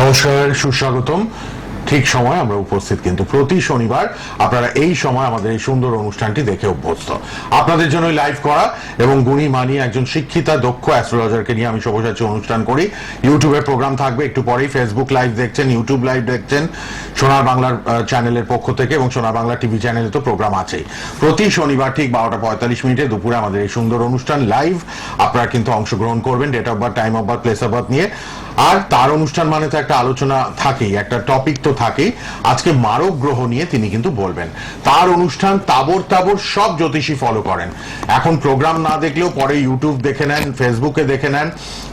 নমস্কার, সুস্বাগতম। ঠিক সময় আমরা উপস্থিত কিন্তু প্রতি শনিবার আপনারা এই সময় আমাদের এই সুন্দর অনুষ্ঠানটি দেখে অভ্যস্ত। আপনাদের জন্য লাইভ করা এবং গুণী মানি একজন শিক্ষিতা দক্ষ অ্যাস্ট্রোলজারকে নিয়ে আমি সব্যসাচী অনুষ্ঠান করি। ইউটিউবে প্রোগ্রাম থাকবে একটু পরেই, ফেসবুক লাইভ দেখছেন, ইউটিউব লাইভ দেখছেন সোনার বাংলার চ্যানেলের পক্ষ থেকে, এবং সোনার বাংলা টিভি চ্যানেলে তো প্রোগ্রাম আছেই। প্রতি শনিবার ঠিক 12:45 দুপুরে আমাদের এই সুন্দর অনুষ্ঠান লাইভ আপনারা কিন্তু অংশগ্রহণ করবেন, date of birth, time of birth, place of birth নিয়ে। আর তার অনুষ্ঠান মানে তো একটা আলোচনা থাকেই, একটা টপিক তো থাকেই। আজকে মারক গ্রহ নিয়ে তিনি কিন্তু বলবেন। তার অনুষ্ঠান তাবর তাবর সব জ্যোতিষী ফলো করেন। এখন প্রোগ্রাম না দেখলেও পরে ইউটিউব দেখে নেন, ফেসবুকে দেখে নেন।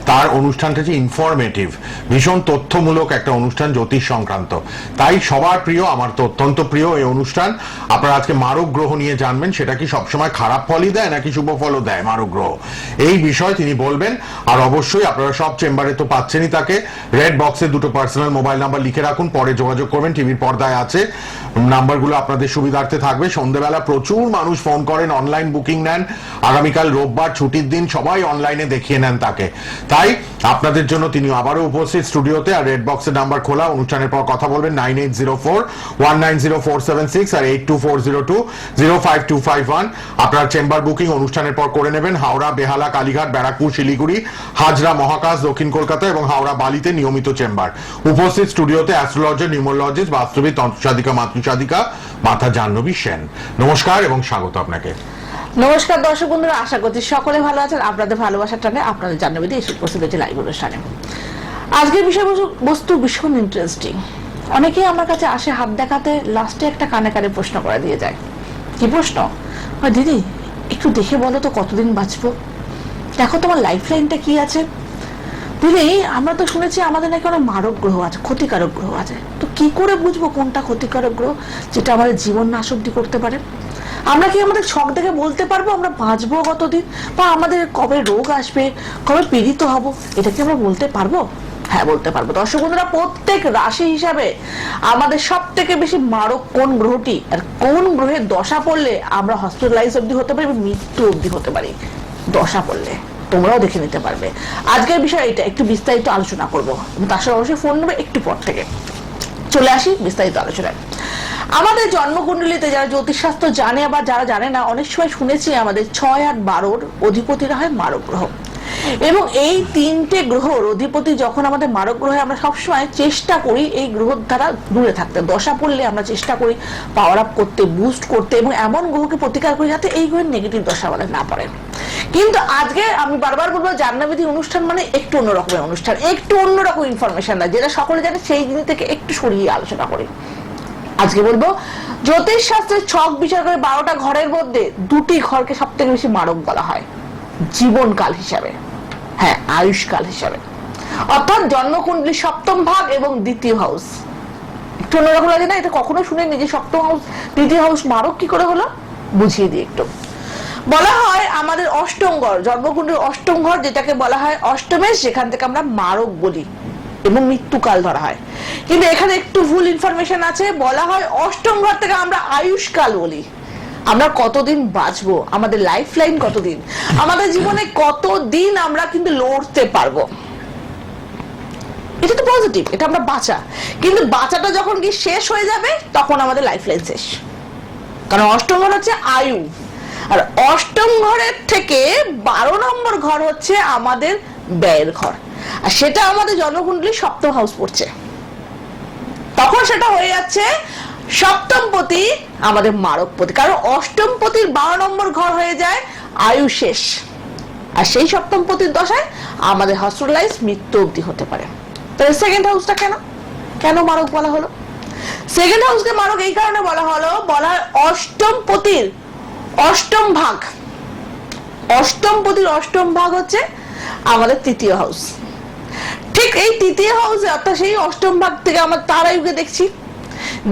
তার অনুষ্ঠানটা যে ইনফরমেটিভ, ভীষণ তথ্যমূলক একটা অনুষ্ঠান জ্যোতিষ সংক্রান্ত। তাই সবার প্রিয়, আমার তো অত্যন্ত প্রিয় এই অনুষ্ঠান। আপনারা আজকে মারক গ্রহ নিয়ে জানবেন, সেটা কি সবসময় খারাপ ফলই দেয় নাকি শুভ ফলও দেয় মারক গ্রহ, এই বিষয় তিনি বলবেন। আর অবশ্যই আপনারা সব চেম্বারে তো পাচ্ছেনই তাকে। রেড বক্সে দুটো পার্সোনাল মোবাইল নাম্বার লিখে রাখুন, পরে যোগাযোগ করবেন, টিভির পর্দায় আছে নাম্বারগুলো, আপনাদের সুবিধার্থে থাকবে। সন্ধ্যেবেলা প্রচুর মানুষ ফোন করেন, অনলাইন বুকিং নেন। আগামীকাল রোববার, ছুটির দিন, সবাই অনলাইনে দেখিয়ে নেন তাকে। তাই আপনাদের জন্য তিনি আবারও উপস্থিত স্টুডিওতে। আর রেড বক্সের নাম্বার খোলা, অনুষ্ঠানের পর কথা বলবেন 9804190476 আর 8240205251। আপনার চেম্বার বুকিং অনুষ্ঠানের পর করে নেবেন। হাওড়া, বেহালা, কালীঘাট, ব্যারাকপুর, শিলিগুড়ি, হাজরা, মহাকাশ, দক্ষিণ কলকাতা এবং হাওড়া বালিতে নিয়মিত চেম্বার। উপস্থিত স্টুডিওতে অ্যাস্ট্রোলজার, নিউমোলজিস্ট, বাস্তবিক, তন্ত্রসাধিকা, মাতৃসাধিকা মাতা জাহ্নবী সেন। নমস্কার এবং স্বাগত আপনাকে। নমস্কার দর্শক বন্ধুরা, আশা করছি সকলে ভালো আছেন। আপনাদের ভালোবাসার টানে আপনাদের জাহ্নবী দিয়ে এসে উপস্থিত হয়েছে লাইভ অনুষ্ঠানে। আজকের বিষয়বস্তু ভীষণ ইন্টারেস্টিং। অনেকেই আমার কাছে আসে হাত দেখাতে, লাস্টে একটা কানে কানে প্রশ্ন করে দিয়ে যায়। কি প্রশ্ন? দিদি একটু দেখে বলো তো কতদিন বাঁচবো, দেখো তোমার লাইফ লাইনটা কি আছে। দিদি আমরা তো শুনেছি আমাদের নাকি অনেক মারক গ্রহ আছে, ক্ষতিকারক গ্রহ আছে। তো কি করে বুঝবো কোনটা ক্ষতিকারক গ্রহ, যেটা আমাদের জীবন নাশ অব্দি করতে পারে? আমরা কি আমাদের শখ দেখে বলতে পারবো আমরা বাঁচবো কতদিন, বা আমাদের কবে রোগ আসবে, কবে পীড়িত হব, এটা কি আমরা বলতে পারবো? হ্যাঁ, বলতে পারবো। দর্শক বন্ধুরা, প্রত্যেক রাশি হিসাবে আমাদের সব থেকে বেশি মারক কোন গ্রহটি আর কোন গ্রহের দশা পড়লে আমরা হসপিটালাইজ অব্দি হতে পারি, মৃত্যু অব্দি হতে পারি দশা পড়লে, তোমরাও দেখে নিতে পারবে। আজকের বিষয় এটা একটু বিস্তারিত আলোচনা করবো, তার সাথে অবশ্যই ফোন নেবে একটু পর থেকে। চলে আসি বিস্তারিত আলোচনায়। আমাদের জন্মকুণ্ডলিতে যারা জ্যোতিষশাস্ত্র জানে বা যারা জানে না, অনেক সময় শুনেছি আমাদের 6 আর 12 অধিপতিরা হয় মারক গ্রহ। এবং এই তিনটে গ্রহর অধিপতি যখন আমাদের মারক গ্রহে, আমরা সবসময় চেষ্টা করি এই গ্রহ দ্বারা দূরে থাকতে। দশা পড়লে আমরা চেষ্টা করি পাওয়ার আপ করতে, বুস্ট করতে, এবং এমন গ্রহকে প্রতিকার করি যাতে এই গ্রহের নেগেটিভ দশা বলে না পড়ে। কিন্তু আজকে আমি বারবার বলবো, জাহ্নবী অনুষ্ঠান মানে একটু অন্যরকমের অনুষ্ঠান, একটু অন্যরকম ইনফরমেশন না, যেটা সকলে জানে সেই জিনিস থেকে একটু সরিয়ে আলোচনা করি। আজকে বলবো জ্যোতিষ শাস্ত্রের ছক বিচার করে 12টা ঘরের মধ্যে 2টি ঘরকে সব থেকে বেশি মারক বলা হয় জীবনকাল হিসাবে, হ্যাঁ আয়ুষ্কাল হিসাবে। অর্থাৎ জন্মকুণ্ডলী সপ্তম ভাগ এবং দ্বিতীয় হাউস। একটু অন্যরকম লাগে না? এটা কখনো শুনেনি যে সপ্তম হাউস দ্বিতীয় হাউস মারক কি করে হলো, বুঝিয়ে দিই একটু। বলা হয় আমাদের অষ্টম ঘর, জন্মকুণ্ডলীর অষ্টম ঘর, যেটাকে বলা হয় অষ্টমেশ, যেখান থেকে আমরা মারক বলি এবং মৃত্যুকাল ধরা হয়। কিন্তু এখানে একটু ভুল ইনফরমেশন আছে। বলা হয় অষ্টম ঘর থেকে আমরা আয়ুষ্কাল বলি। আমরা কতদিন বাঁচবো, আমাদের লাইফ লাইন কতদিন, আমাদের জীবনে কতদিন আমরা কিন্তু লড়তে পারবো, এটা তো পজিটিভ, এটা আমরা বাঁচা। কিন্তু বাঁচাটা যখন কি শেষ হয়ে যাবে তখন আমাদের লাইফ লাইন শেষ। কারণ অষ্টম ঘর হচ্ছে আয়ু, আর অষ্টম ঘরের থেকে 12 নম্বর ঘর হচ্ছে আমাদের ব্যয়ের ঘর, আর সেটা আমাদের জন্মকুণ্ডলী সপ্তম হাউস পড়ছে। তখন সেটা হয়ে যাচ্ছে সপ্তমপতি আমাদের মারকপতি, কারণ অষ্টমপতির 12 নম্বর ঘর হয়ে যায় আয়ু শেষ, আর সেই সপ্তমপতির দশায় আমাদের হসপিটালাইজ মৃত্যু অবধি হতে পারে। তাহলে সেকেন্ড হাউসটা কেন মারক বলা হলো? সেকেন্ড হাউসকে মারক এই কারণে বলা হলো, বলা হয় অষ্টমপতির অষ্টম ভাগ, অষ্টমপতির অষ্টম ভাগ হচ্ছে আমাদের তৃতীয় হাউস। ঠিক এই তৃতীয় হাউসে, অর্থাৎ সেই অষ্টম ভাগ থেকে আমরা তার আয়ুকে দেখছি,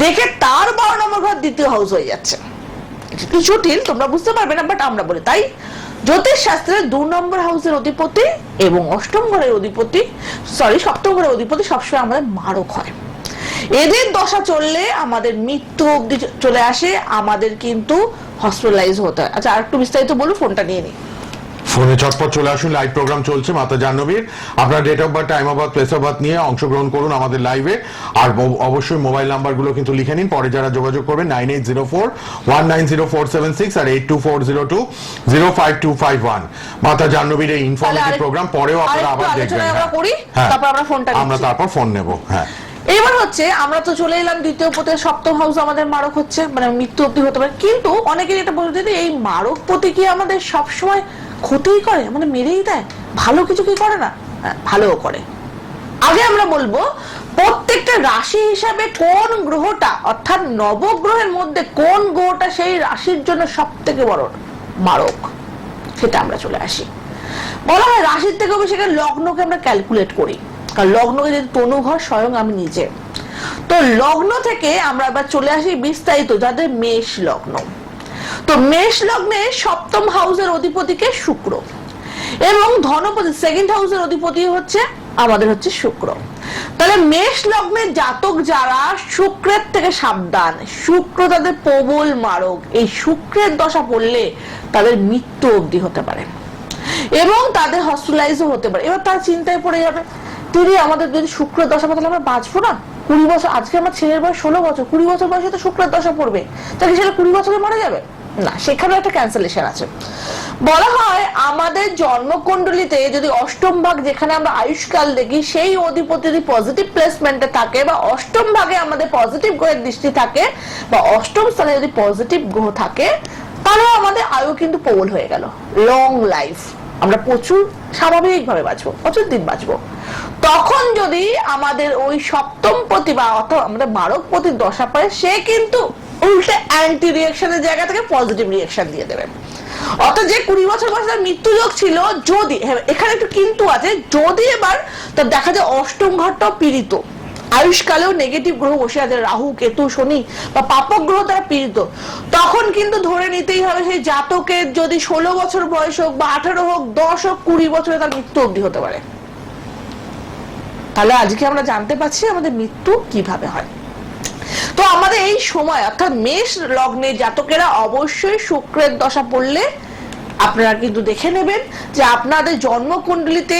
দেখে তার 12 নম্বর ঘর দ্বিতীয় হাউস হয়ে যাচ্ছে। একটু জটিল, তোমরা বুঝতে পারবে না, বাট আমরা বলি। তাই জ্যোতিষ শাস্ত্রে 2 নম্বর হাউসের অধিপতি এবং অষ্টম ঘরের অধিপতি, সপ্তম ঘরের অধিপতি সবসময় আমাদের মারক হয়। এদের দশা চললে আমাদের মৃত্যু অবধি চলে আসে, আমাদের কিন্তু হসপিটালাইজ হতে হয়। আচ্ছা, আর একটু বিস্তারিত বলুন, ফোনটা নিয়ে নি। ফোনে চটপট চলে আসুন, লাইভ প্রোগ্রাম চলছে মাতা জাহ্নবীর। আপনার date of birth, time of birth, place of birth নিয়ে অংশগ্রহণ করুন আমাদের লাইভে। আর অবশ্যই মোবাইল নাম্বারগুলো কিন্তু লিখে নিন, পরে যারা যোগাযোগ করবেন 9804190476 আর 8240205251। মাতা জাহ্নবীর এই ইনফরমেটিভ প্রোগ্রাম পরেও আপনারা আবার দেখবেন। আমরা তারপর ফোন নেব। হ্যাঁ, এবার হচ্ছে আমরা তো চলে এলাম দ্বিতীয় পতি, সপ্তম হাউস আমাদের মারক হচ্ছে, মানে মৃত্যু অব্দি হতে পারে। কিন্তু অনেকের এটা বলতে যে এই মারক পতি কি আমাদের সবসময় ক্ষতিই করে, মানে মেরেই দেয়, ভালো কিছু কি করে না? ভালোও করে। আগে আমরা বলবো প্রত্যেকটা রাশি হিসাবে কোন গ্রহটা, অর্থাৎ নবগ্রহের মধ্যে কোন গ্রহটা সেই রাশির জন্য সব থেকে বড় মারক, সেটা আমরা চলে আসি। বলা হয় রাশির থেকেও বেশি লগ্নকে আমরা ক্যালকুলেট করি, কারণ লগ্নকে যদি তনুঘর স্বয়ং আমি নিজে। তো লগ্ন থেকে আমরা এবার চলে আসি বিস্তারিত, যাদের মেষ লগ্ন। তো মেষ লগ্নে সপ্তম হাউসের অধিপতিকে শুক্র, এবং ধনপতি সেকেন্ড হাউসের অধিপতি হচ্ছে আমাদের হচ্ছে শুক্র। তাহলে মেষ লগ্নের জাতক যারা, শুক্রের থেকে সাবধান, শুক্র তাদের প্রবল মারক। এই শুক্রের দশা পড়লে তাদের মৃত্যু অবধি হতে পারে এবং তাদের হসপিটালাইজও হতে পারে। এবার তার চিন্তায় পড়ে যাবে, তিনি আমাদের যদি শুক্রের দশা পড়ে আমরা বাঁচবো না। 20 বছর, আজকে আমার ছেলের বয়স 16 বছর, 20 বছর বয়সে তো শুক্রের দশা পড়বে, তাহলে ছেলে 20 বছরে মারা যাবে না, সেখানে একটা ক্যান্সেলেশন আছে। বলা হয় আমাদের জন্মকুণ্ডলিতে যদি অষ্টম ভাগ, যেখানে আমরা আয়ুষ্কাল দেখি, সেই অধিপতি যদি পজিটিভ প্লেসমেন্টে থাকে বা অষ্টম ভাগে আমাদের পজিটিভ গ্রহের দৃষ্টি থাকে বা অষ্টম স্থানে যদি পজিটিভ গ্রহ থাকে, তাহলে আমাদের আয়ু কিন্তু প্রবল হয়ে গেল, লং লাইফ, আমরা প্রচুর স্বাভাবিকভাবে বাঁচবো, প্রচুর দিন বাঁচবো। তখন যদি আমাদের ওই সপ্তম পতি বা অথবা আমাদের মারক পতির দশা পড়ে, সে কিন্তু উল্টে অ্যান্টি রিয়াকশনের জায়গা থেকে পজিটিভ রিয়াকশন দিয়ে দেবে। অর্থাৎ যে 20 বছর বয়সে মৃত্যু যোগ ছিল, যদি এখানে একটু কিন্তু আছে, যদি এবার তার দেখা যায় অষ্টম ঘরটাও পীড়িত, আয়ুষ্কালেও নেগেটিভ গ্রহ বসে আছে, রাহু, কেতু, শনি বা পাপক গ্রহ তারা পীড়িত, তখন কিন্তু ধরে নিতেই হবে সেই জাতকের যদি 16 বছর বয়স হোক বা 18 হোক, 10 হোক, 20 বছরে তার মৃত্যু অবধি হতে পারে। তাহলে আজকে আমরা জানতে পারছি আমাদের মৃত্যু কিভাবে হয়। তো আমাদের এই সময়, অর্থাৎ মেষ লগ্নে জাতকেরা অবশ্যই শুক্রের দশা পড়লে আপনারা কিন্তু দেখে নেবেন যে আপনাদের জন্মকুণ্ডলিতে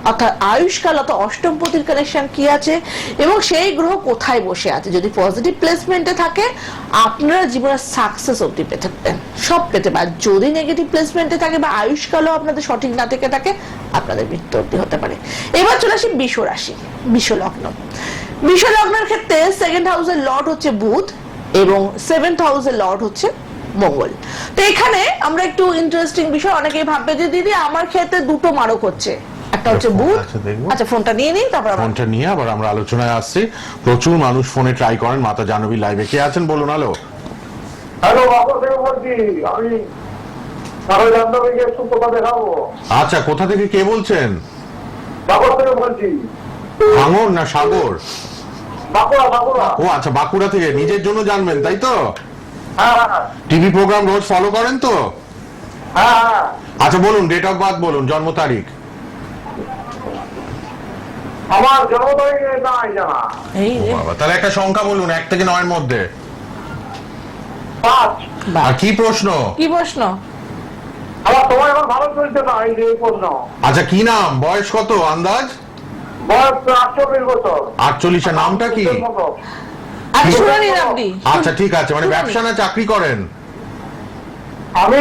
অর্থাৎ আয়ুষ্কাল অর্থাৎ অষ্টম পতির কানেকশন কি আছে এবং সেই গ্রহ কোথায় বসে আছে। যদি পজিটিভ প্লেসমেন্টে থাকে আপনারা জীবনে সাকসেস অবধি পেতে পারেন, সব পেতে পারেন। যদি নেগেটিভ প্লেসমেন্টে থাকে বা আয়ুষ্কালও আপনাদের সঠিক না থেকে থাকে, আপনাদের মৃত্যু অবধি হতে পারে। এবার চলে আসি বৃষ রাশি, বৃষ লগ্ন। বৃষ লগ্নের ক্ষেত্রে সেকেন্ড হাউসের লর্ড হচ্ছে বুধ এবং সেভেন্থ হাউসের লর্ড হচ্ছে মঙ্গল। তো এখানে আমরা একটু ইন্টারেস্টিং বিষয়, অনেকেই ভাববে যে দিদি আমার ক্ষেত্রে দুটো মারক হচ্ছে, একটা হচ্ছে বুধ। আচ্ছা, ফোনটা নিয়ে নিই, তারপর ফোনটা নিয়ে আবার আমরা আলোচনায় আসছি। প্রচুর মানুষ ফোনে ট্রাই করেন মাতা জাহ্নবী লাইভে। কে আছেন বলুন? হ্যালো, হ্যালো, বাবু থেকে বলছি আমি। তাহলে জাহ্নবীকে সুপ্রভাত দেখাবো। আচ্ছা, কোথা থেকে কে বলছেন? বাবু থেকে বলছি। ভাঙর না সাগর? বাঁকুড়া, বাঁকুড়া। ও আচ্ছা, বাঁকুড়া থেকে। নিজের জন্য জানবেন তাই তো? হ্যাঁ হ্যাঁ টিভি প্রোগ্রাম রোজ ফলো করেন তো? হ্যাঁ হ্যাঁ। আচ্ছা বলুন, ডেট অফ বার্থ বলুন, জন্ম তারিখ। আমার জন্ম তারিখ নাই জানা। এই রে, বাবা, তাহলে একটা সংখ্যা বলুন 1 থেকে 9 এর মধ্যে। 5। বাহ, আর কি প্রশ্ন? কি প্রশ্ন? আমার সময় এখন ভালো চলছে না, এই যে এই প্রশ্ন। আচ্ছা, কি নাম, বয়স কত আন্দাজ? বয়স 48 বছর। 48। এর নামটা কি? আচ্ছা, শুনে নিন আপনি। আচ্ছা ঠিক আছে, মানে ব্যবসা না চাকরি করেন? আমি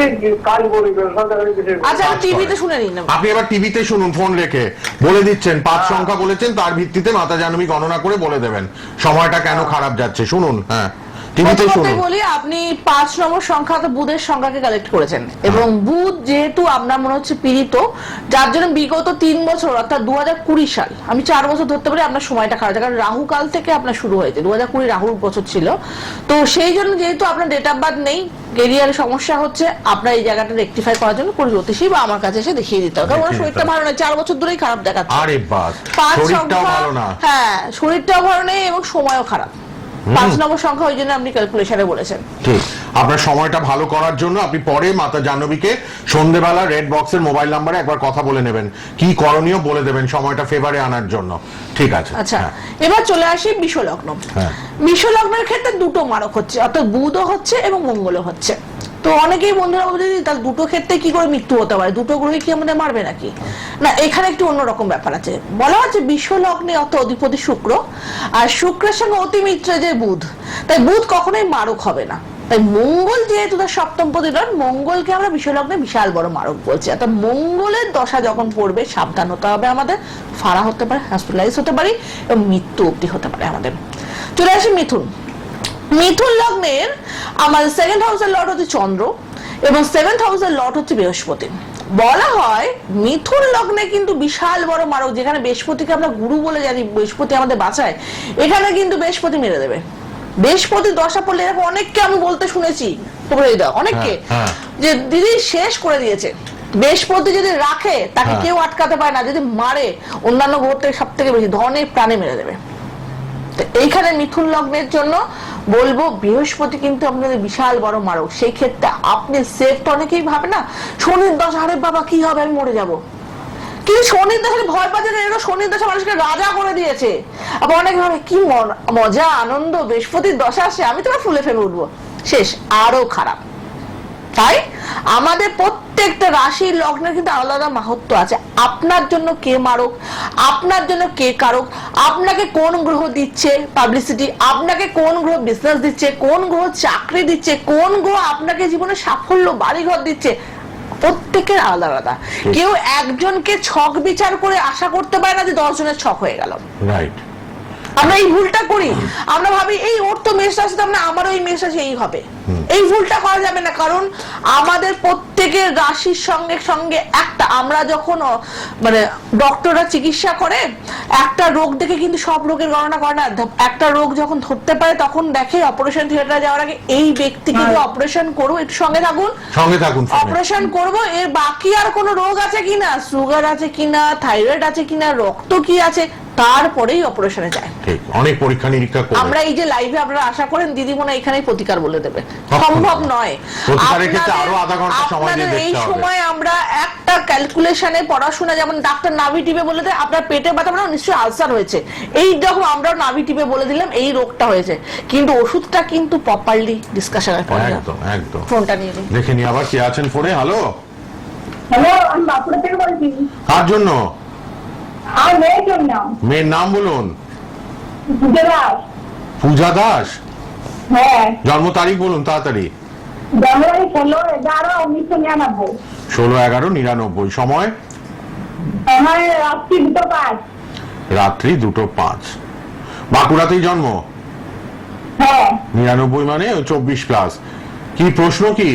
কাজ করি, ব্যবসা করি। আচ্ছা, আমি টিভিতে শুনে নিন। আপনি এবার টিভিতে শুনুন, ফোন রেখে বলে দিচ্ছেন 5 সংখ্যা বলেছেন, তার ভিত্তিতে মাতা জাহ্নবী গণনা করে বলে দেবেন সময়টা কেন খারাপ যাচ্ছে। শুনুন, হ্যাঁ টিভিতে শুনুন। বলি, আপনি 5 নম্বর সংখ্যা তো বুধের সংখ্যাকে কালেক্ট করেছেন এবং বুধ যেহেতু আপনার মনে হচ্ছে পীড়িত, যার জন্য বিগত 3 বছর অর্থাৎ 2020 সাল, আমি 4 বছর ধরতে পারি আপনার সময়টা খারাপ, কারণ রাহু কাল থেকে আপনার শুরু হয়েছে। 2020 রাহুর বছর ছিল, তো সেই জন্য যেহেতু আপনার ডেট অফ বার্থ নেই, ক্যারিয়ারে সমস্যা হচ্ছে, আপনার এই জায়গাটা রেকটিফাই করার জন্য কোনো জ্যোতিষী বা আমার কাছে এসে দেখিয়ে দিতে হবে, কারণ ওনার শরীরটা ভালো নয়, 4 বছর ধরেই খারাপ দেখাচ্ছে। আরে বাস, 5 শরীরটাও ভালো না। হ্যাঁ, শরীরটাও ভালো নেই এবং সময়ও খারাপ। 5 নম্বর সংখ্যা, ওই জন্য আপনি ক্যালকুলেশনে বলেছেন। ঠিক, আপনার সময়টা ভালো করার জন্য আপনি পরে মাতা জাহ্নবীকে সন্ধ্যেবেলা রেড বক্সের মোবাইল নাম্বারে একবার কথা বলে নেবেন, কি করণীয় বলে দেবেন সময়টা ফেভারে আনার জন্য। ঠিক আছে। আচ্ছা, এবার চলে আসি বৃষ লগ্ন। বৃষ লগ্নের ক্ষেত্রে দুটো মারক হচ্ছে, অর্থাৎ বুধও হচ্ছে এবং মঙ্গলও হচ্ছে। তো অনেকেই বন্ধুরা বলছে তার দুটো ক্ষেত্রে কি করে মৃত্যু হতে পারে, দুটো গ্রহে কি আমাদের মারবে নাকি? না, এখানে একটু অন্যরকম ব্যাপার আছে। বলা হচ্ছে বিশ্ব লগ্নে অত অধিপতি শুক্র, আর শুক্রের সঙ্গে অতি মিত্রে যে বুধ, তাই বুধ কখনোই মারক হবে না। তাই মঙ্গল যেহেতু তার সপ্তম প্রতিষ্ঠান, মঙ্গলকে আমরা বিশ্বলগ্নে বিশাল বড় মারক বলছি। অর্থাৎ মঙ্গলের দশা যখন পড়বে সাবধান হতে হবে আমাদের, ফাড়া হতে পারে, হসপিটালাইজ হতে পারি এবং মৃত্যু অবধি হতে পারে আমাদের। চলে আসি মিথুন। মিথুন লগ্নের আমাদের সেকেন্ড হাউসের লর্ড হচ্ছে চন্দ্র এবং সেভেন্থ হাউসের লর্ড হচ্ছে বৃহস্পতি। বলা হয় মিথুন লগ্নে কিন্তু বিশাল বড় মারক, যেখানে বৃহস্পতিকে আমরা গুরু বলে জানি, বৃহস্পতি আমাদের বাঁচায়, এখানে কিন্তু বৃহস্পতি মেরে দেবে। বৃহস্পতি দশা পড়লে এরকম অনেককে আমি বলতে শুনেছি, অনেককে যে দিদি শেষ করে দিয়েছে। বৃহস্পতি যদি রাখে তাকে কেউ আটকাতে পারে না, যদি মারে অন্যান্য গ্রহ থেকে সব থেকে বেশি ধনে প্রাণে মেরে দেবে। এইখানে মিথুন লগ্নের জন্য বলবো বৃহস্পতি কিন্তু আপনাদের বিশাল বড় মারক। সেই ক্ষেত্রে আপনি সেফটা, অনেকেই ভাবে না শনির দশা, আরে বাবা কি হবে আমি মরে যাব, কিন্তু শনির দশা ভয় পাচ্ছে না, এরকম শনির দশা মানুষকে রাজা করে দিয়েছে। আবার অনেকে ভাবে কি মজা আনন্দ, বৃহস্পতির দশা আসে আমি তোমার ফুলে ফেলে উঠবো, শেষ আরো খারাপ। তাই আমাদের প্রত্যেকটা রাশি লগ্নের কিন্তু আলাদা মাহাত্ম্য আছে। আপনার জন্য কে মারক, আপনার জন্য কে কারক, আপনাকে কোন গ্রহ দিচ্ছে পাবলিসিটি, আপনাকে কোন গ্রহ বিজনেস দিচ্ছে, কোন গ্রহ চাকরি দিচ্ছে, কোন গ্রহ আপনাকে জীবনে সাফল্য বাড়িঘর দিচ্ছে, প্রত্যেকের আলাদা আলাদা। কেউ একজনকে ছক বিচার করে আশা করতে পারে না যে 10 জনের ছক হয়ে গেল। রাইট। আমরা এই ভুলটা করি, আমরা ভাবি এই ওর তো মেষ রাশি, তো আমারও এই মেষ রাশি এই হবে। এই ভুলটা করা যাবে না, কারণ আমাদের প্রত্যেকের রাশির সঙ্গে সঙ্গে একটা, আমরা যখন মানে ডক্টররা চিকিৎসা করে একটা রোগ দেখে কিন্তু সব রোগের গণনা করে না। একটা রোগ যখন ধরতে পারে তখন দেখে অপারেশন থিয়েটারে যাওয়ার আগে এই ব্যক্তি কিন্তু অপারেশন করবো, একটু সঙ্গে থাকুন, অপারেশন করবো, এর বাকি আর কোনো রোগ আছে কিনা, সুগার আছে কিনা, থাইরয়েড আছে কিনা, রক্ত কি আছে, তারপরেই অপারেশনে যায়। অনেক পরীক্ষা নিরীক্ষা করে আমরা এই যে লাইভে আপনারা আশা করেন দিদি মনে এখানেই প্রতিকার বলে দেবে, সম্ভব নয়। আপনাদের এই সময় আমরা একটা ক্যালকুলেশনে পড়াশোনা, যেমন ডাক্তার নাভি টিপে বলে দেয় আপনার পেটে ব্যথা, মানে নিশ্চয়ই আলসার হয়েছে, এই রকম আমরাও নাভি টিপে বলে দিলাম এই রোগটা হয়েছে, কিন্তু ওষুধটা কিন্তু প্রপারলি ডিসকাশনের পরে। একদম একদম। ফোনটা নিয়ে নিন, দেখে নি আবার কে আছেন ফোনে। হ্যালো হ্যালো, আমি বাঁকুড়া থেকে বলছি। কার জন্য? আর মেয়ের জন্য। মেয়ের নাম বলুন। পূজা দাস। পূজা দাস? হ্যাঁ। জন্ম তারিখ বলুন তাড়াতাড়ি। জানুয়ারি 16/11/1999। 16/11/99। সময়? আমার রাত্রি 2:05। রাত্রি 2:05। বাঁকুড়াতেই জন্ম? হ্যাঁ। 99 মানে 24+। কি প্রশ্ন কি?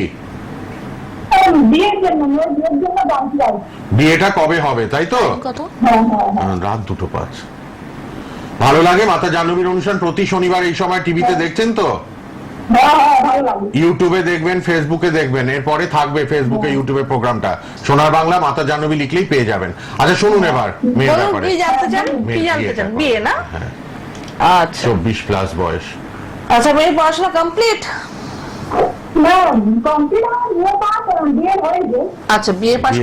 বিয়ের জন্য, বিয়ের জন্য জানতে চাই। বিয়েটা কবে হবে তাই তো? কত? রাত 2:05। ভালো লাগে মাতা জাহ্নবীর অনুষ্ঠান প্রতি শনিবার এই সময় টিভিতে দেখছেন তো? ইউটিউবে দেখবেন, ফেসবুকে দেখবেন, এরপরে থাকবে ফেসবুকে ইউটিউবে প্রোগ্রামটা সোনার বাংলা মাতা জাহ্নবী লিখলেই পেয়ে যাবেন। আচ্ছা শুনুন এবার মেয়ের ব্যাপারে। কি জানতে চান? কি জানতে চান? বিয়ে না? আচ্ছা 24+ বয়স। আচ্ছা মেয়ের পড়াশোনা কমপ্লিট? আচ্ছা বিয়ে পাস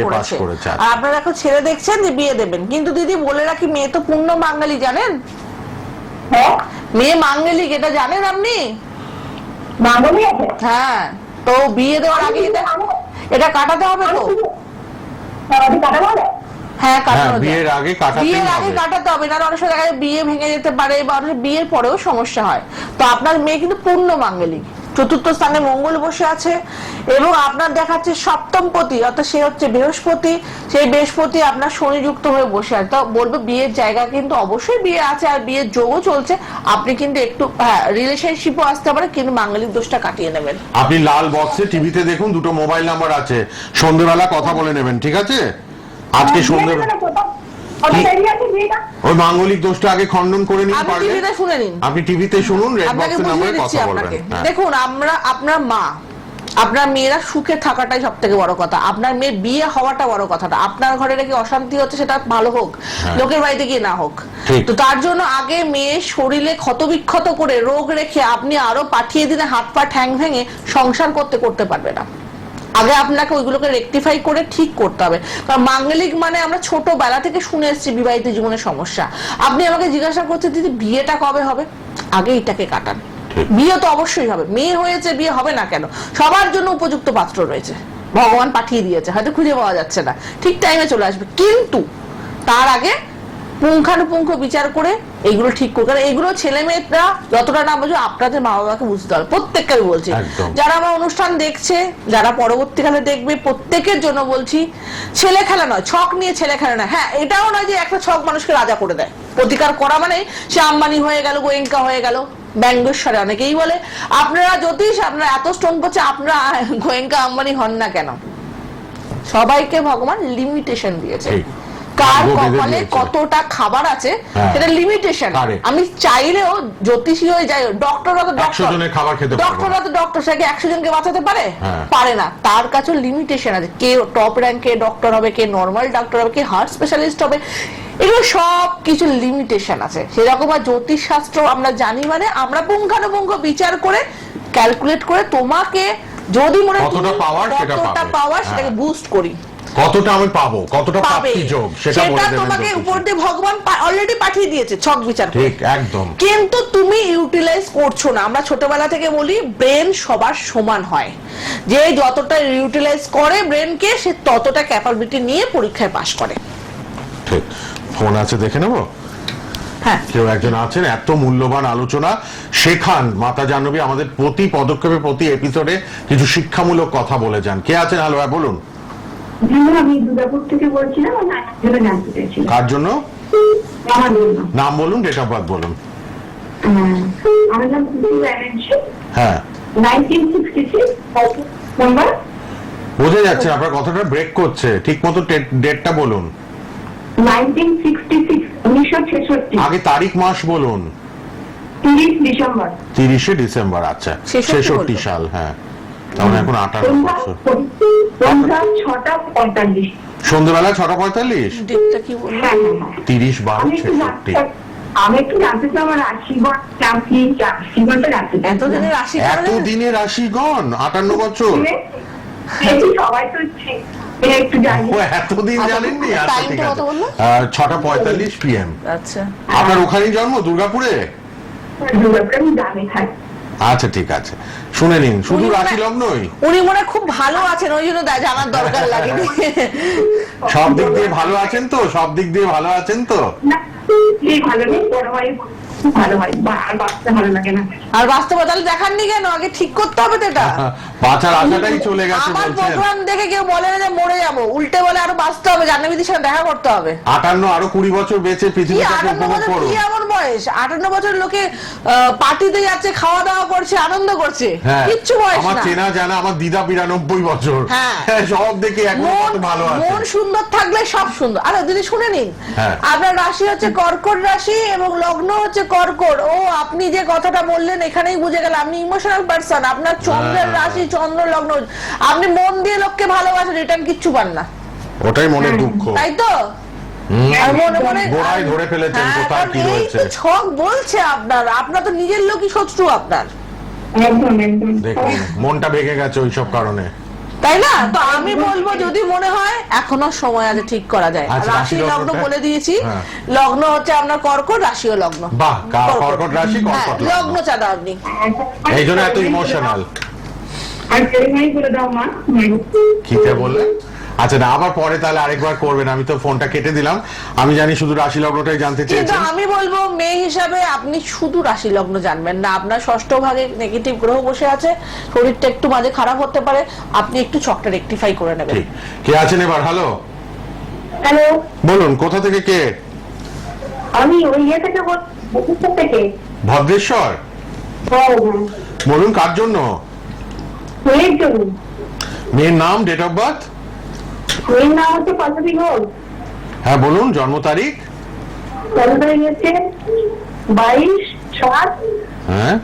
করেছে। আর আপনারা এখন ছেলে দেখছেন যে বিয়ে দেবেন, কিন্তু দিদি বলে রাখি মেয়ে তো পূর্ণ মাঙ্গলিক, জানেন? মেয়ে মাঙ্গলিক, এটা জানেন আপনি? হ্যাঁ, তো বিয়ে দেওয়ার আগে এটা কাটাতে হবে তো। হ্যাঁ বিয়ের আগে কাটাতে হবে, না অনেক সময় দেখা যায় বিয়ে ভেঙে যেতে পারে বা বিয়ের পরেও সমস্যা হয়। তো আপনার মেয়ে কিন্তু পূর্ণ মাঙ্গলিক, চতুর্থ স্থানে মঙ্গল বসে আছে এবং আপনার দেখাচ্ছে সপ্তম পতি, অর্থাৎ সে হচ্ছে বৃহস্পতি, সেই বৃহস্পতি আপনার শনি যুক্ত হয়ে বসে আছে। তো বলবো বিয়ের জায়গা কিন্তু অবশ্যই বিয়ে আছে আর বিয়ের যোগও চলছে। আপনি কিন্তু একটু রিলেশনশিপও আসতে পারে, কিন্তু মাঙ্গলিক দোষটা কাটিয়ে নেবেন। আপনি লাল বক্সে টিভিতে দেখুন, দুটো মোবাইল নাম্বার আছে, সন্ধ্যেবেলা কথা বলে নেবেন, ঠিক আছে? আজকে সন্ধ্যেবেলা ওই মাঙ্গলিক দোষটা আগে খণ্ডন করে নিন, আপনি টিভিতে শুনুন, রেড বক্সের নাম্বারে কথা বলবেন। দেখুন আপনার মা, আপনার মেয়েরা সুখে থাকাটাই সব থেকে বড় কথা, আপনার মেয়ের বিয়ে হওয়াটা বড় কথাটা। আপনার ঘরে নাকি অশান্তি হচ্ছে, সেটা ভালো হোক, লোকের বাড়িতে গিয়ে না হোক। তো তার জন্য আগে মেয়ের শরীরে ক্ষতবিক্ষত করে রোগ রেখে আপনি আরো পাঠিয়ে দিলে হাত পা ঠ্যাং ভেঙে সংসার করতে পারবে না। আগে আপনাকে ওইগুলোকে রেকটিফাই করে ঠিক করতে হবে, কারণ মাঙ্গলিক মানে আমরা ছোটবেলা থেকে শুনে এসেছি বিবাহিত জীবনের সমস্যা। আপনি আমাকে জিজ্ঞাসা করছেন দিদি বিয়েটা কবে হবে, আগে এটাকে কাটান। ঠিক। বিয়ে তো অবশ্যই হবে, মেয়ে হয়েছে বিয়ে হবে না কেন, সবার জন্য উপযুক্ত পাত্র রয়েছে, ভগবান পাঠিয়ে দিয়েছে, হয়তো খুঁজে পাওয়া যাচ্ছে না, ঠিক টাইমে চলে আসবে, কিন্তু তার আগে পুঙ্খানুপুঙ্খ বিচার করে এইগুলো ঠিক করে, কারণ এইগুলো ছেলে মেয়েরা যতটা না বুঝো আপনাদের মা বাবাকে বুঝতে হবে, প্রত্যেককে আমি বলছি, একদম। যারা আমার অনুষ্ঠান দেখছে, যারা পরবর্তীকালে দেখবে, প্রত্যেকের জন্য বলছি, ছেলে খেলা নয়, ছক নিয়ে ছেলে খেলা নয়। হ্যাঁ, এটাও নয় যে একটা ছক মানুষকে রাজা করে দেয়, প্রতিকার করা মানে সে আম্বানি হয়ে গেল, গোয়েঙ্কা হয়ে গেল। ব্যঙ্গেশ্বরে অনেকেই বলে আপনারা জ্যোতিষ, আপনারা এত স্টোন করছে, আপনারা গোয়েঙ্কা আম্বানি হন না কেন? সবাইকে ভগবান লিমিটেশন দিয়েছে, ঠিক। কার ভাগ্য বেঁধে কপালে দিয়েছে। কতটা খাবার আছে হ্যাঁ। সেটা লিমিটেশন। Correct। আমি চাইলেও জ্যোতিষী হয়ে যাই, ডক্টররা তো 100 জনের খাবার খেতে পারবো না। ডক্টররা তো ডক্টর, সে কি 100 জনকে বাঁচাতে পারে? হ্যাঁ। পারে না। তার কাছে লিমিটেশন আছে, কে টপ র্যাঙ্কে ডক্টর হবে, কে নর্মাল ডক্টর হবে, কে হার্ট স্পেশালিস্ট হবে, এগুলো সব কিছু লিমিটেশন আছে। সেরকম আর জ্যোতিষ শাস্ত্র আমরা জানি, মানে আমরা পুঙ্খানুপুঙ্খ বিচার করে ক্যালকুলেট করে তোমাকে যদি মনে হয় কতটা তুমি power সেটা কতটা পাবে। পাওয়ার সেটাকে হ্যাঁ। বুস্ট করি, কতটা আমি পাবো, কতটা পাবে, প্রাপ্তি যোগ সেটা বলে সেটা দেবেন তোমাকে জ্যোতিষী। উপর দিয়ে ভগবান অলরেডি পাঠিয়ে দিয়েছে ছক বিচার করে। ঠিক, একদম। কিন্তু তুমি ইউটিলাইজ করছো না। আমরা ছোটবেলা থেকে বলি ব্রেন সবার সমান হয়, যে যতটা ইউটিলাইজ করে ব্রেনকে, সে ততটা ক্যাপাবিলিটি নিয়ে পরীক্ষায় পাশ করে। ঠিক। ফোন আছে, দেখে নেবো। হ্যাঁ, কেউ একজন আছেন, এত মূল্যবান আলোচনা শেখান মাতা জাহ্নবী, আমাদের প্রতি পদক্ষেপে প্রতি এপিসোডে কিছু শিক্ষামূলক কথা বলে যান। কে আছেন? হ্যালো, হ্যাঁ বলুন। আমি দুর্গাপুর থেকে বলছিলাম, আমি আপনার জানতে চাইছিলাম কার জন্য? আমার জন্য। নাম বলুন, ডেট অফ বার্থ বলুন। আমার নাম কুসুম ব্যানার্জি, হ্যাঁ, 1966 নাম্বার। বোঝা যাচ্ছে আপনার কথাটা ব্রেক করছে, ঠিক মতো ডেটটা বলুন। 1966 আগে তারিখ মাস বলুন। 30 ডিসেম্বর 30শে ডিসেম্বর। আচ্ছা, 66 সাল। হ্যাঁ, তাহলে এখন 58 বছর। সন্ধ্যা 6:45। সন্ধ্যেবেলা 6:45। ডেটটা কি বলবো? হ্যাঁ, হ্যাঁ, হ্যাঁ। 30/12/66। আমি একটু জানতে চাই আমার রাশিগণ রাশিগণটা জানতে চাই। এতদিনের রাশি এত দিনে রাশিগণ 58 বছর। সবাই তো একটু জানি। ও এতদিন জানেননি? আচ্ছা, টাইমটা ঠিক কত আছে। বললো? 6:45 PM। আচ্ছা, আপনার ওখানেই জন্ম, দুর্গাপুরে? দুর্গাপুরে আমি জানি থাকি। আচ্ছা, ঠিক আছে, শুনে নিন। শুধু উনি মনে- রাশি লগ্নই? উনি মনে হয় খুব ভালো আছেন, ওই জন্য জানার দরকার লাগেনি। সব দিক দিয়ে ভালো আছেন তো? সব দিক দিয়ে ভালো আছেন তো? না, এই ভালো নেই, বড় ভাই ভালো হয়, আর বাচ্চা ভালো লাগে না। আর বাস্তবে তাহলে দেখাননি কেন? আগে ঠিক করতে হবে তো এটা। বাঁচার আশাটাই চলে গেছে আমার বলছেন। প্রোগ্রাম দেখে কেউ বলে না যে মরে যাবো, উল্টে বলে আরো বাঁচতে হবে, জাহ্নবীদের সাথে দেখা করতে হবে। 58, আরো 20 বছর বেঁচে কি পৃথিবীটাকে 58 উপভোগ বছর করুন। কি এমন বয়স? 58 বছর লোকে পার্টিতে যাচ্ছে, খাওয়া দাওয়া করছে, আনন্দ করছে, হ্যাঁ, কিচ্ছু বয়স আমার না। চেনা জানা আমার দিদা 92 বছর। হ্যাঁ। সব দেখে এখন মন কত ভালো আছে। মন সুন্দর থাকলে সব সুন্দর। আরে দিদি শুনে নিন, হ্যাঁ। আপনার রাশি হচ্ছে কর্কট রাশি এবং লগ্ন হচ্ছে কর্কট। ও আপনি যে কথাটা বললেন এখানেই বুঝে গেল আপনি ইমোশনাল পারসন। আপনার চন্দ্রের হ্যাঁ। রাশি, চন্দ্র লগ্ন, আপনি মন দিয়ে লোককে ভালোবাসেন, রিটার্ন কিচ্ছু পান না, ওটাই মনের দুঃখ। তাই তো? আর মনে মনে গোড়ায় ধরে ফেলেছেন হ্যাঁ, কোথায় কারণ কি এই রয়েছে। তো ছক বলছে আপনার তো নিজের লোকই শত্রু আপনার, একদম একদম। দেখুন মনটা ভেঙে গেছে ওইসব কারণে। তাই না? তো আমি বলবো যদি মনে হয় এখনো সময় আছে, ঠিক করা যায়। আচ্ছা, রাশি রাশি লগ্ন লগ্নটা? বলে দিয়েছি। হ্যাঁ। লগ্ন হচ্ছে আপনার কর্কট, রাশিও লগ্ন। বাহ, কর্কট রাশি, হ্যাঁ, কর্কট লগ্ন লগ্ন। চাঁদা আপনি। এই জন্য এত ইমোশনাল। আর জরিমাই করে দাও মা। খিতে বললেন? আচ্ছা, না আবার পরে তাহলে আরেকবার করবেন, আমি তো ফোনটা কেটে দিলাম। আমি জানি শুধু রাশি লগ্নটাই জানতে কিন্তু চেয়েছেন। আমি বলবো মেয়ে হিসাবে আপনি শুধু রাশি লগ্ন জানবেন না, আপনার ষষ্ঠ ভাগে নেগেটিভ গ্রহ বসে আছে, শরীরটা একটু মাঝে খারাপ হতে পারে, আপনি একটু ছকটা রেকটিফাই করে নেবেন। ঠিক। কে আছেন এবার? হ্যালো, হ্যালো, বলুন কোথা থেকে কে? আমি ওই ইয়ে থেকে বলছি থেকে। ভদ্রেশ্বর। হ্যাঁ, হ্যাঁ। বলুন কার জন্য? মেয়ের জন্য। মেয়ের নাম, ডেট অফ বার্থ? মেয়ের নাম হচ্ছে পল্লবী ঘোষ। হ্যাঁ বলুন, জন্ম তারিখ? জন্ম তারিখ হচ্ছে 22/7 হ্যাঁ,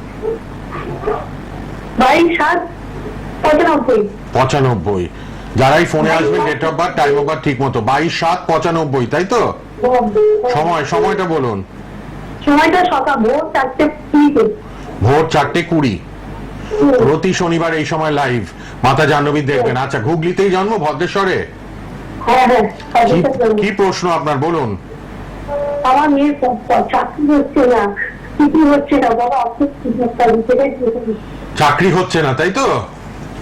22/7/95। 95। যারাই ফোনে আসবেন date of birth time of birth ঠিক মতো 22/7/95, তাই তো? সময়টা বলুন। সময়টা সকাল ভোর 4:20। ভোর 4:20। প্রতি শনিবার এই সময় লাইভ মাতা জাহ্নবী দেখবেন। আচ্ছা, হুগলিতেই জন্ম, ভদ্রেশ্বরে? হ্যাঁ, হ্যাঁ। কি প্রশ্ন আপনার, বলুন। আমার মেয়ের চাকরি হচ্ছে না, কিছু হচ্ছে না বাবা, অফিস চাকরি হচ্ছে না তাই তো?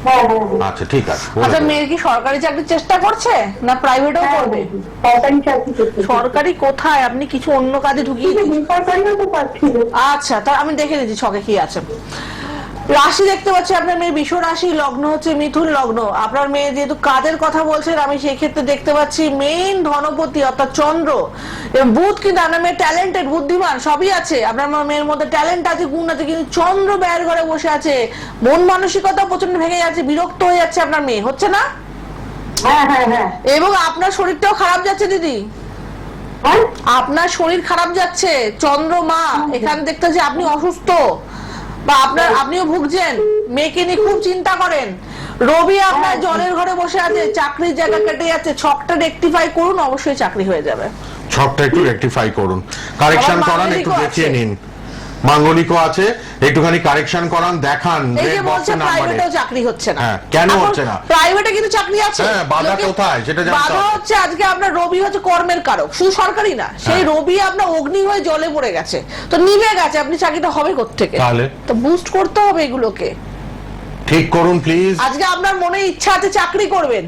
হ্যাঁ হ্যাঁ হ্যাঁ। আচ্ছা ঠিক আছে, বলে আচ্ছা, দেবো। মেয়ের কি সরকারি চাকরির চেষ্টা করছে না প্রাইভেটেও করবে? সরকারি চাকরি করতে সরকারি কোথায়, আপনি কিছু অন্য কাজে ঢুকিয়ে দিন। বেসরকারিও তো পাচ্ছি না। আচ্ছা, তা আমি দেখে নিচ্ছি ছকে কি আছে। রাশি দেখতে পাচ্ছি আপনার মেয়ে বিষ রাশি, লগ্ন হচ্ছে মিথুন লগ্ন। আপনার মেয়ে যেহেতু কাজের কথা বলছেন, আমি সেই ক্ষেত্রে দেখতে পাচ্ছি মেইন ধনপতি অর্থাৎ চন্দ্র এবং বুধ, কিন্তু আপনার মেয়ে ট্যালেন্টেড, বুদ্ধিমান সবই আছে। আপনার মেয়ের মধ্যে ট্যালেন্ট আছে, গুণ আছে, কিন্তু চন্দ্র ব্যয়ের ঘরে বসে আছে। মন মানসিকতা প্রচন্ড ভেঙে যাচ্ছে, বিরক্ত হয়ে যাচ্ছে আপনার মেয়ে, হচ্ছে না? হ্যাঁ হ্যাঁ হ্যাঁ এবং আপনার শরীরটাও খারাপ যাচ্ছে দিদি, হ্যাঁ। আপনার শরীর খারাপ যাচ্ছে। চন্দ্র মা এখানে দেখতে পাচ্ছি আপনি অসুস্থ বা আপনিও ভুগছেন, মেয়েকে নিয়ে খুব চিন্তা করেন। রবি আপনার জলের ঘরে বসে আছে, চাকরির জায়গা কেটে যাচ্ছে। ছকটা রেকটিফাই করুন, অবশ্যই চাকরি হয়ে যাবে। ছকটা একটু রেকটিফাই করুন, কারেকশন আবার করান, একটু মাঙ্গলিকও দেখিয়ে আছে। নিন। মাঙ্গলিকও আছে, একটুখানি কারেকশন করান, দেখান এই যে রেড বলছে বক্সের নাম্বারে। প্রাইভেটেও চাকরি হচ্ছে না। হ্যাঁ, কেন এখন হচ্ছে না? প্রাইভেটে কিন্তু চাকরি আছে। হ্যাঁ, বাধা লোকে- কোথায় সেটা জানতে বাধা হবে। হচ্ছে আজকে আপনার রবি হচ্ছে কর্মের কারক, শুধু সরকারি না, সেই হ্যাঁ। রবি আপনার অগ্নি হয়ে জলে পড়ে গেছে, তো নিভে গেছে। আপনি চাকরিটা হবে কোত্থেকে? তাহলে? তো বুস্ট করতে হবে এগুলোকে। ঠিক করুন প্লিজ। আজকে আপনার মনে ইচ্ছা আছে চাকরি করবেন,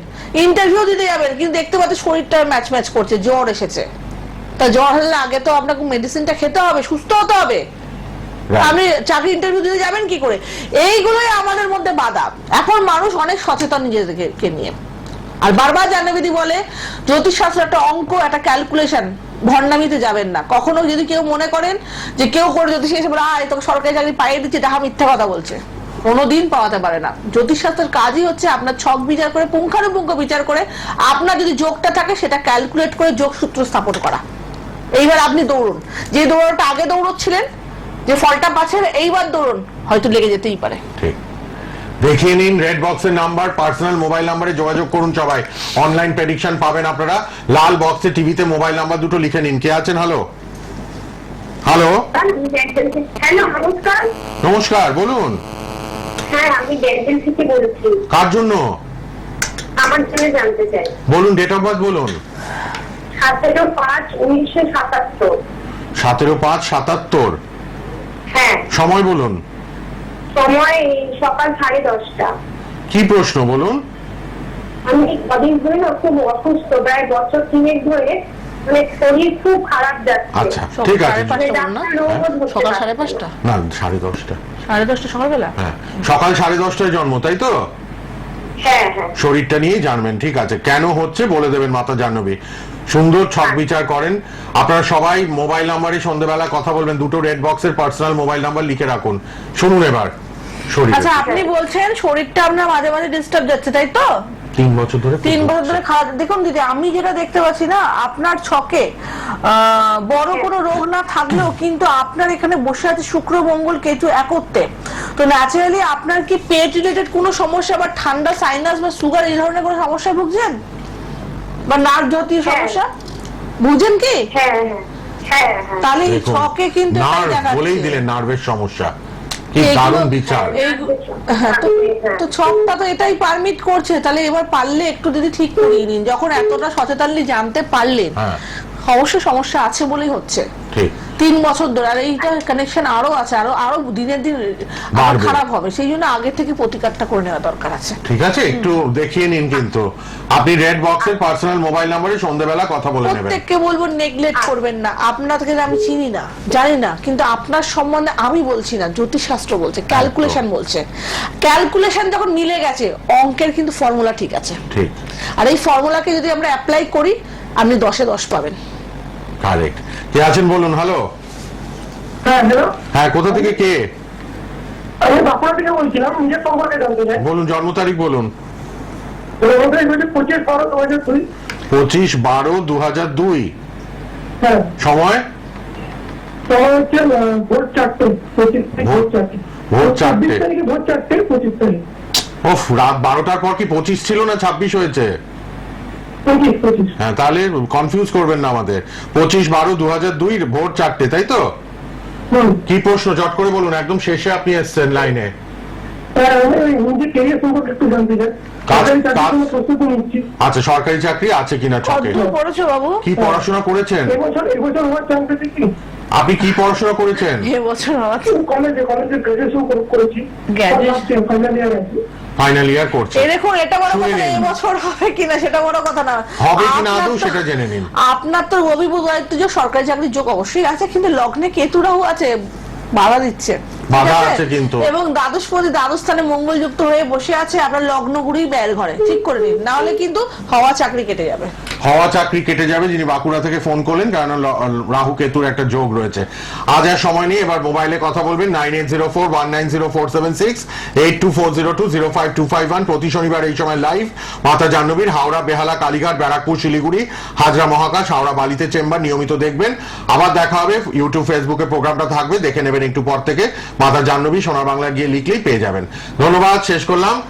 ইন্টারভিউ দিতে যাবেন, কিন্তু দেখতে পাচ্ছেন শরীরটা ম্যাচ করছে, জ্বর এসেছে। তা জ্বর হলে আগে তো আপনাকে মেডিসিনটা খেতে হবে, সুস্থ হতে হবে। Right. আপনি চাকরি ইন্টারভিউ দিতে যাবেন কি করে? এইগুলোই আমাদের মধ্যে বাধা। এখন মানুষ অনেক সচেতন নিজেদেরকে নিয়ে। আর বারবার জাহ্নবীদি বলে জ্যোতিষশাস্ত্র একটা অঙ্ক, একটা ক্যালকুলেশন, ভণ্ডামিতে যাবেন না কখনো। যদি কেউ মনে করেন যে কেউ করে জ্যোতিষ এসে বলে তোকে সরকারি চাকরি পাইয়ে দিচ্ছে, দেখা মিথ্যা কথা বলছে, কোনোদিন পাওয়াতে পারে না। জ্যোতিষশাস্ত্রের কাজই হচ্ছে আপনার ছক বিচার করে, পুঙ্খানুপুঙ্খ বিচার করে, আপনার যদি যোগটা থাকে সেটা ক্যালকুলেট করে যোগসূত্র স্থাপন করা। এইবার আপনি দৌড়ুন, যে দৌড়টা আগে দৌড়চ্ছিলেন, যে ফলটা পাচ্ছেন, এইবার দৌড়ুন, হয়তো লেগে যেতেই পারে। ঠিক, দেখিয়ে নিন রেড বক্সের নাম্বার, পার্সোনাল মোবাইল নাম্বারে যোগাযোগ করুন সবাই। অনলাইন প্রেডিকশন পাবেন আপনারা। লাল বক্সে টিভিতে মোবাইল নাম্বার দুটো লিখে নিন। কে আছেন? হ্যালো হ্যালো, হ্যালো নমস্কার। নমস্কার, বলুন। হ্যাঁ আমি ডেন্টাল থেকে বলছি, কার জন্য? আমার জন্য জানতে চাই। বলুন, ডেট অফ বার্থ বলুন। 17/5/1977। 17/5/77। হ্যাঁ, সময় বলুন। সময় সকাল 10:30টা। কি প্রশ্ন বলুন? আমি কদিন ধরে না খুব অসুস্থ, প্রায় বছর 3 ধরে, মানে শরীর খুব খারাপ যাচ্ছে। আচ্ছা সকাল ঠিক আছে। 5:30 বলুন না? ডাক্তার রোজ বলতে সকাল পারছে। 5:30। না, 10:30। 10:30 সকালবেলা। হ্যাঁ, সকাল 10:30টায় জন্ম, তাই তো? হ্যাঁ হ্যাঁ শরীরটা নিয়ে জানবেন, ঠিক আছে। কেন হচ্ছে বলে দেবেন মাতা জাহ্নবী। সুন্দর ছক বিচার করেন। আপনারা সবাই মোবাইল নাম্বারে সন্ধ্যেবেলা কথা বলবেন। দুটো রেড বক্সের পার্সোনাল মোবাইল নাম্বার লিখে রাখুন। শুনুন এবার শরীর। আচ্ছা, আপনি বলছেন শরীরটা আপনার মাঝে মাঝে ডিস্টার্ব যাচ্ছে, তাই তো? 3 বছর ধরে 3 বছর ধরে খাওয়া। দেখুন দিদি, আমি যেটা দেখতে পাচ্ছি না, আপনার ছকে বড় কোনো রোগ না থাকলেও কিন্তু আপনার এখানে বসে আছে শুক্র মঙ্গল কেতু একত্রে। তো ন্যাচারালি আপনার কি পেট রিলেটেড কোনো সমস্যা বা ঠান্ডা, সাইনাস বা সুগার এই ধরনের কোনো সমস্যা ভুগছেন, বা নার্ভ জাতীয় সমস্যা বুঝেন কি? হ্যাঁ হ্যাঁ হ্যাঁ। তাহলে এই দেখুন, ছকে কিন্তু এটাই নার্ভ দেখাচ্ছে। বলেই দিলেন, নার্ভের সমস্যা। কি এইগুলো- দারুণ বিচার। হ্যাঁ, তো ছকটা তো এটাই পারমিট করছে। তাহলে এবার পারলে একটু দিদি ঠিক করিয়ে নিন, যখন এতটা সচেতনলি জানতে পারলেন। হ্যাঁ, অবশ্যই সমস্যা আছে বলেই হচ্ছে। ঠিক। 3 বছর ধরে, আর এইটা কানেকশন আরো আছে, আরো দিনের দিন আরো বাড়বে। খারাপ হবে। সেই জন্য আগে থেকে প্রতিকারটা করে নেওয়া দরকার আছে। ঠিক আছে, একটু দেখিয়ে নিন। কিন্তু আপনি রেড বক্সের পার্সোনাল মোবাইল নাম্বারে সন্ধ্যেবেলা কথা বলে নেবেন। প্রত্যেককে বলবো নেগলেক্ট করবেন না। আপনাকে আমি চিনি না, জানি না, কিন্তু আপনার সম্বন্ধে আমি বলছি না, জ্যোতিষশাস্ত্র বলছে, ক্যালকুলেশন বলছে। ক্যালকুলেশন যখন মিলে গেছে, অঙ্কের কিন্তু ফর্মুলা ঠিক আছে। ঠিক, আর এই ফর্মুলাকে যদি আমরা অ্যাপ্লাই করি, আপনি 10-এ 10 পাবেন। কারেক্ট। কে আছেন বলুন। হ্যালো, হ্যাঁ হ্যালো, হ্যাঁ, কোথা থেকে কে? আমি বাঁকুড়া থেকে বলছিলাম, নিজের সম্পর্কে জানতে চাই। বলুন, জন্ম তারিখ বলুন। 25/12/2002। 25/12/2002। হ্যাঁ, সময়? সময় হচ্ছে ভোর 4টে, 25 থেকে ভোর 4টে। ভোর 4টে। 24 তারিখে ভোর 4টে, 25 তারিখ ওফ, রাত 12টার পর কি 25 ছিল না 26 হয়েছে? 25। হ্যাঁ, তাহলে কনফিউজ করবেন না আমাদের। 25/12/2002 ভোর 4টে, তাই তো? কি প্রশ্ন চট করে বলুন, একদম শেষে আপনি এসছেন লাইনে। আমি নিজের কেরিয়ার সম্পর্কে একটু জানতে চাই। সরকারি চাকরির জন্য প্রস্তুতি নিচ্ছি। আচ্ছা, সরকারি চাকরি আছে কিনা ছকে? কতদূর পড়েছো বাবু? কি পড়াশোনা করেছেন? এবছর হওয়ার চান্স আছে কি? আপনি কি পড়াশোনা করেছেন? এবছর আমার কলেজে গ্রাজুয়েশন করেছি। Graduation? ফাইনাল ইয়ার আছে। ফাইনাল ইয়ার করছেন। এই দেখুন, এটা বড় শুনে কথা না, নিন। এবছর হবে কিনা সেটা বড় কথা না, হবে কিনা আপনার আদৌ তো- সেটা জেনে নিন। আপনার তো রবি বুধ দায়িত্ব যোগ, সরকারি চাকরির যোগ অবশ্যই আছে, কিন্তু লগ্নে কেতুরাও আছে, বাধা দিচ্ছে। ঠিক বাধা আছে কিন্তু। এবং দ্বাদশপতি দ্বাদশ স্থানে মঙ্গল যুক্ত হয়ে বসে আছে, আপনার লগ্নগুড়ি ব্যয়ের ঘরে, ঠিক করে নিন, না হলে কিন্তু হওয়া চাকরি কেটে যাবে। হওয়া চাকরি কেটে যাবে, যিনি বাঁকুড়া থেকে ফোন করলেন, কারণ রাহু কেতুর একটা যোগ রয়েছে। আজ আর সময় নেই, এবার মোবাইলে কথা বলবেন 9804190476, 8240205251। প্রতি শনিবার এই সময় লাইভ মাতা জাহ্নবীর, হাওড়া, বেহালা, কালীঘাট, ব্যারাকপুর, শিলিগুড়ি, হাজরা মহাকাশ, হাওড়া বালিতে চেম্বার, নিয়মিত দেখবেন। আবার দেখা হবে ইউটিউব ফেসবুকে, প্রোগ্রামটা থাকবে, দেখে নেবেন একটু পর থেকে। মাতা জাহ্নবী সোনার বাংলা গিয়ে লিখলেই পেয়ে যাবেন। ধন্যবাদ, শেষ করলাম।